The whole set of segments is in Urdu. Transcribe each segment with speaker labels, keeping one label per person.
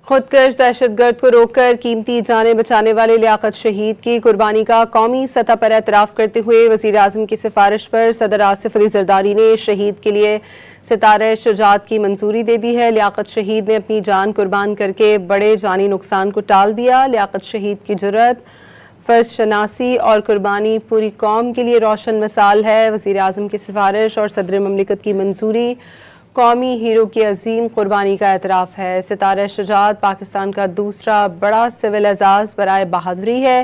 Speaker 1: خودکش دہشت گرد کو روک کر قیمتی جانیں بچانے والے لیاقت شہید کی قربانی کا قومی سطح پر اعتراف کرتے ہوئے وزیر اعظم کی سفارش پر صدر آصف علی زرداری نے شہید کے لیے ستارہ شجاعت کی منظوری دے دی ہے۔ لیاقت شہید نے اپنی جان قربان کر کے بڑے جانی نقصان کو ٹال دیا۔ لیاقت شہید کی جرأت، فرض شناسی اور قربانی پوری قوم کے لیے روشن مثال ہے۔ وزیر اعظم کی سفارش اور صدر مملکت کی منظوری قومی ہیرو کی عظیم قربانی کا اعتراف ہے۔ ستارہ شجاعت پاکستان کا دوسرا بڑا سول اعزاز برائے بہادری ہے۔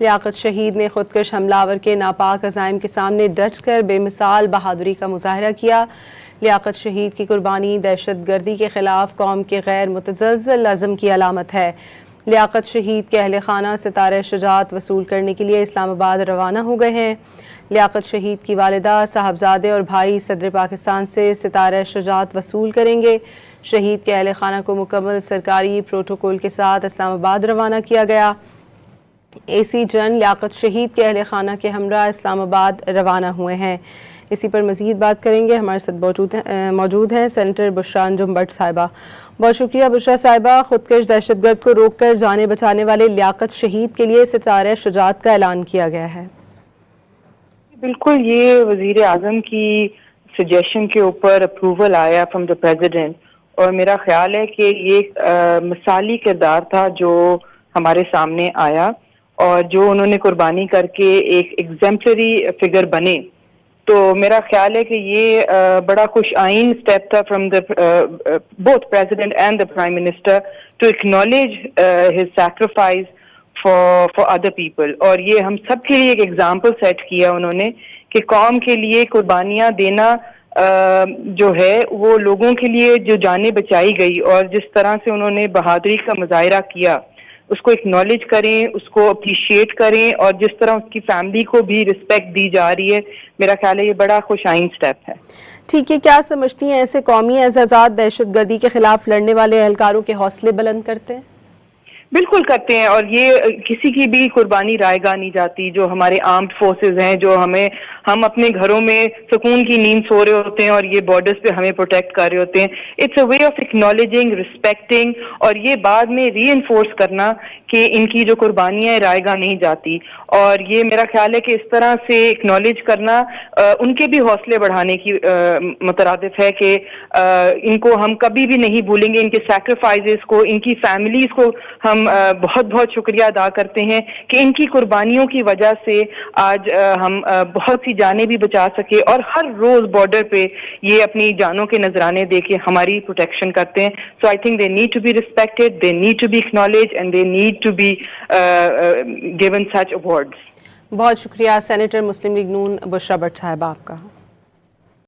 Speaker 1: لیاقت شہید نے خودکش حملہ آور کے ناپاک عزائم کے سامنے ڈٹ کر بے مثال بہادری کا مظاہرہ کیا۔ لیاقت شہید کی قربانی دہشت گردی کے خلاف قوم کے غیر متزلزل عزم کی علامت ہے۔ لیاقت شہید کے اہل خانہ ستارہ شجاعت وصول کرنے کے لیے اسلام آباد روانہ ہو گئے ہیں۔ لیاقت شہید کی والدہ، صاحبزادے اور بھائی صدر پاکستان سے ستارہ شجاعت وصول کریں گے۔ شہید کے اہل خانہ کو مکمل سرکاری پروٹوکول کے ساتھ اسلام آباد روانہ کیا گیا۔ اے سی جن لیاقت شہید کے اہل خانہ کے ہمراہ اسلام آباد روانہ ہوئے ہیں۔ اسی پر مزید بات کریں گے، ہمارے ساتھ موجود ہیں سینیٹر بشرا انجم بٹ صاحبہ۔ بہت شکریہ بشرا صاحبہ۔ خودکش دہشت گرد کو روک کر جانیں بچانے والے لیاقت شہید کے لیے ستارہ شجاعت کا اعلان کیا گیا ہے۔
Speaker 2: بالکل، یہ وزیر اعظم کی سجیشن کے اوپر اپروول آیا فرام دا پریزیڈنٹ، اور میرا خیال ہے کہ یہ مثالی کردار تھا جو ہمارے سامنے آیا، اور جو انہوں نے قربانی کر کے ایک ایگزمپلری فگر بنے، تو میرا خیال ہے کہ یہ بڑا خوش آئین اسٹیپ تھا from the both president and the prime minister to acknowledge his sacrifice for other people، اور یہ ہم سب کے لیے ایک ایگزامپل سیٹ کیا انہوں نے کہ قوم کے لیے قربانیاں دینا جو ہے وہ لوگوں کے لیے جو جانیں بچائی گئی، اور جس طرح سے انہوں نے بہادری کا مظاہرہ کیا اس کو اکنالج کریں، اس کو اپریشیٹ کریں، اور جس طرح اس کی فیملی کو بھی رسپیکٹ دی جا رہی ہے، میرا خیال ہے یہ بڑا خوش آئین سٹیپ ہے۔
Speaker 1: ٹھیک ہے، کیا سمجھتی ہیں ایسے قومی اعزازات دہشت گردی کے خلاف لڑنے والے اہلکاروں کے حوصلے بلند کرتے ہیں؟
Speaker 2: بالکل کرتے ہیں، اور یہ کسی کی بھی قربانی رائے گاہ نہیں جاتی۔ جو ہمارے آرمڈ فورسز ہیں، جو ہم اپنے گھروں میں سکون کی نیند سو رہے ہوتے ہیں اور یہ بارڈرز پہ ہمیں پروٹیکٹ کر رہے ہوتے ہیں، it's a way of acknowledging, respecting, اور یہ بعد میں ری انفورس کرنا کہ ان کی جو قربانیاں رائے گاہ نہیں جاتی، اور یہ میرا خیال ہے کہ اس طرح سے اکنالج کرنا ان کے بھی حوصلے بڑھانے کی مترادف ہے کہ ان کو ہم کبھی بھی نہیں بھولیں گے، ان کے سیکریفائزز کو، ان کی فیملیز کو ہم بہت بہت شکریہ ادا کرتے ہیں کہ ان کی قربانیوں کی وجہ سے آج ہم بہت سی جانیں بھی بچا سکے، اور ہر روز بارڈر پہ یہ اپنی جانوں کے نذرانے دے کے ہماری پروٹیکشن کرتے ہیں۔ So I think they need to be respected, they need to be acknowledged, and they need to be given such awards.
Speaker 1: بہت شکریہ senator Muslim league known Bushra but صاحبہ آپ کا۔